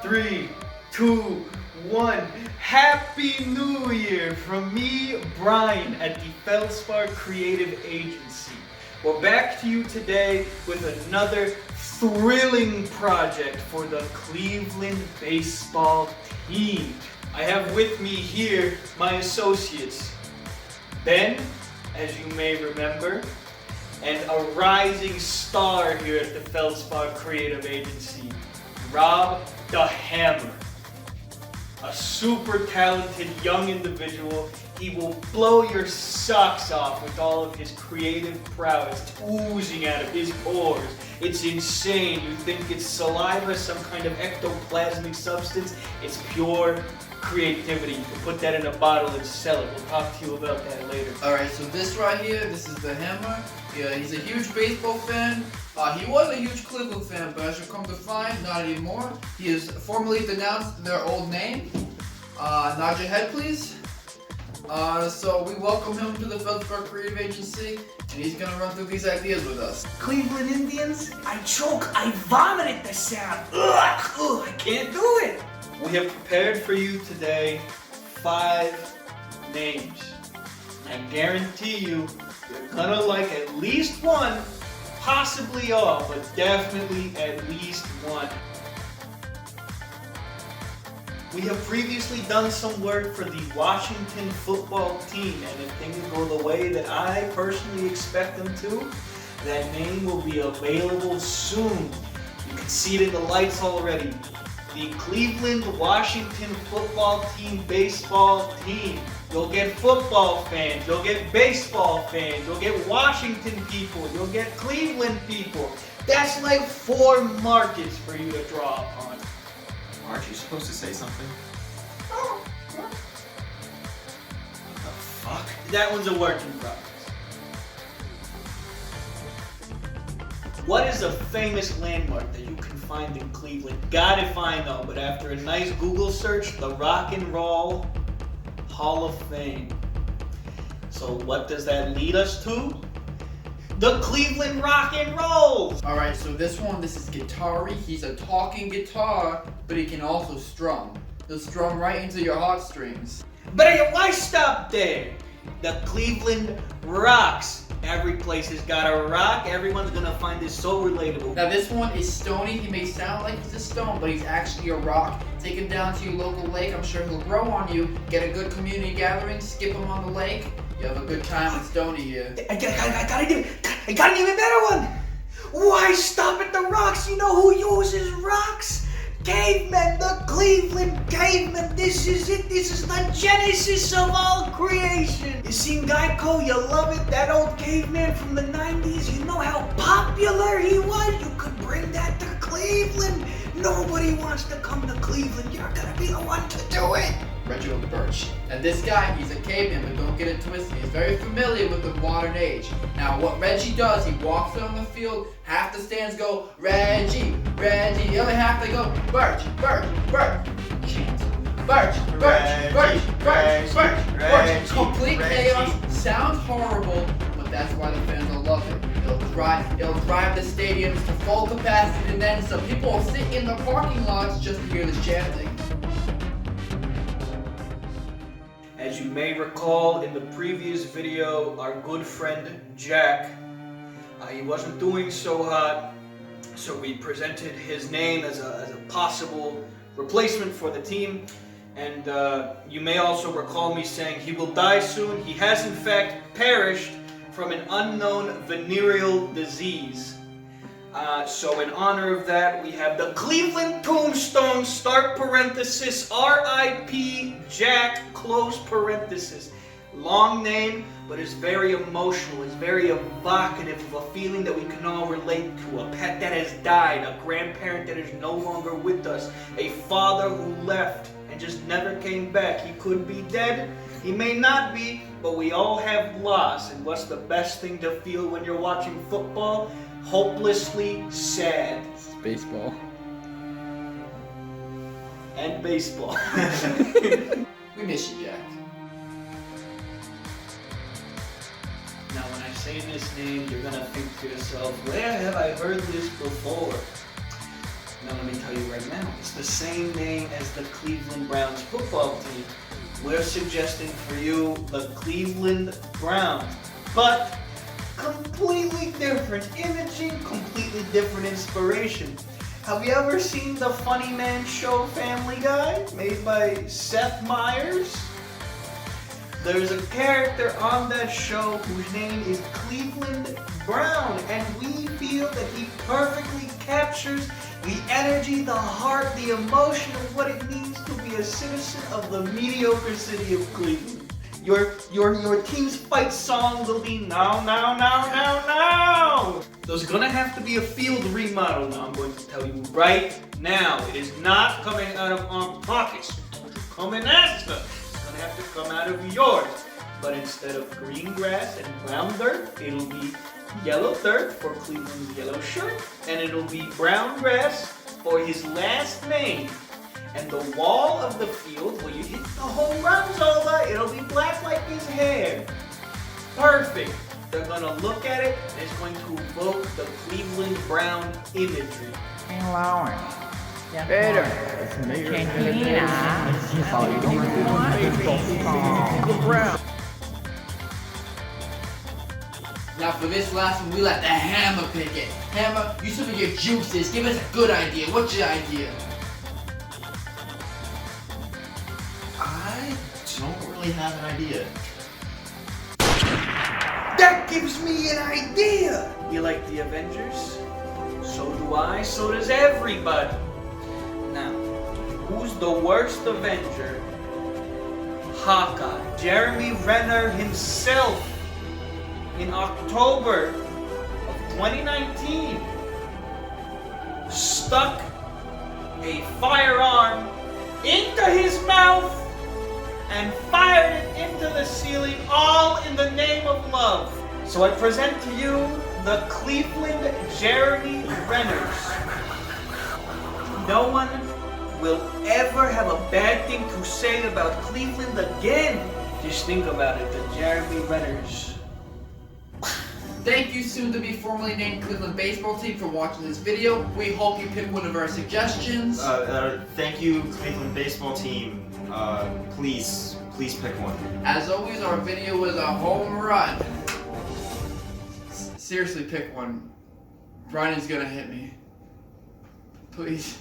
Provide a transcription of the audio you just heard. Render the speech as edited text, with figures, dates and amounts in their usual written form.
3, 2, 1. Happy New Year from me, Brian, at the Feldspar Creative Agency. We're back to you today with another thrilling project for the Cleveland baseball team. I have with me here my associates, Ben, as you may remember, and a rising star here at the Feldspar Creative Agency, Rob the Hammer. A super talented young individual. He will blow your socks off with all of his creative prowess oozing out of his pores. It's insane. You think it's saliva, some kind of ectoplasmic substance. It's pure creativity. You can put that in a bottle and sell it. We'll talk to you about that later. Alright, so this right here, this is the Hammer. Yeah, he's a huge baseball fan. He was a huge Cleveland fan, but as you come to find, not anymore. He has formally denounced their old name. Nod your head, please. So we welcome him to the Feldspar Creative Agency, and he's gonna run through these ideas with us. Cleveland Indians? I choke, I vomit at the sound. Ugh, I can't do it. We have prepared for you today 5 names. I guarantee you're gonna like at least one, possibly all, but definitely at least one. We have previously done some work for the Washington football team, and if things go the way that I personally expect them to, that name will be available soon. You can see it in the lights already. The Cleveland Washington football team baseball team. You'll get football fans, you'll get baseball fans, you'll get Washington people, you'll get Cleveland people. That's like 4 markets for you to draw upon. Aren't you supposed to say something? Oh, what the fuck? That one's a work in progress. What is a famous landmark that you can find in Cleveland? God if I know, but after a nice Google search, the Rock and Roll Hall of Fame. So what does that lead us to? The Cleveland Rock and Rolls! Alright, so this is guitar-y. He's a talking guitar, but he can also strum. He'll strum right into your heartstrings. But why stop there? The Cleveland Rocks. Every place has got a rock. Everyone's gonna find this so relatable. Now this one is stony. He may sound like he's a stone, but he's actually a rock. Take him down to your local lake. I'm sure he'll grow on you. Get a good community gathering. Skip him on the lake. You have a good time with Stony here. I got an even better one. Why stop at the rocks? You know who uses rocks? Cavemen, the Cleveland cavemen. This is it. This is the genesis of all creation. You seen Geico? You love it. That old caveman from the 90s. You know how popular he was? You could bring that to Cleveland. Nobody wants to come to Cleveland. You're gonna be the one to do it. Reginald Birch. And this guy, he's a caveman, but don't get it twisted. He's very familiar with the modern age. Now, what Reggie does, he walks on the field, half the stands go, Reggie, Reggie. The other half, they go, Birch, Birch, Birch. Chant. Birch, Birch, Birch, Birch, Birch, Birch. Complete chaos. Sounds horrible, but that's why the fans will love it. It'll drive the stadiums to full capacity, and then some people will sit in the parking lots just to hear the chanting. As you may recall in the previous video, our good friend Jack, he wasn't doing so hot, so we presented his name as a possible replacement for the team. And you may also recall me saying he will die soon. He has in fact perished from an unknown venereal disease. So in honor of that, we have the Cleveland tombstone, start parenthesis, R.I.P. Jack, close parenthesis. Long name, but it's very emotional. It's very evocative of a feeling that we can all relate to. A pet that has died, a grandparent that is no longer with us, a father who left and just never came back. He could be dead, he may not be, but we all have loss. And what's the best thing to feel when you're watching football? Hopelessly sad. It's baseball. And baseball. We miss you, Jack. Now when I say this name, you're gonna think to yourself, where have I heard this before? Now let me tell you right now, it's the same name as the Cleveland Browns football team. We're suggesting for you the Cleveland Browns, but completely different imaging, completely different inspiration. Have you ever seen the Funny Man show Family Guy, made by Seth Meyers? There's a character on that show whose name is Cleveland Brown, and we feel that he perfectly captures the energy, the heart, the emotion of what it means to be a citizen of the mediocre city of Cleveland. Your team's fight song will be now, now, now, now, now. There's gonna have to be a field remodel now, I'm going to tell you right now. It is not coming out of our pockets. Come and ask us. It's gonna have to come out of yours. But instead of green grass and brown dirt, it'll be yellow dirt for Cleveland's yellow shirt, and it'll be brown grass for his last name. And the wall of the field where you hit the home runs over, it'll be black like his hair. Perfect. They're gonna look at it, and it's going to evoke the Cleveland Brown imagery. Now for this last one, we let the Hammer pick it. Hammer, you some of your juices. Give us a good idea. What's your idea? I don't really have an idea. That gives me an idea! You like the Avengers? So do I, so does everybody. Now, who's the worst Avenger? Hawkeye. Jeremy Renner himself, in October of 2019, stuck a firearm into his mouth and fired it into the ceiling, all in the name of love. So I present to you the Cleveland Jeremy Renners. No one will ever have a bad thing to say about Cleveland again. Just think about it, the Jeremy Renners. Thank you, soon to be formerly named Cleveland baseball team, for watching this video. We hope you pick one of our suggestions. Thank you, Cleveland baseball team. Please pick one. As always, our video was a home run. Seriously, pick one. Brian's gonna hit me. Please.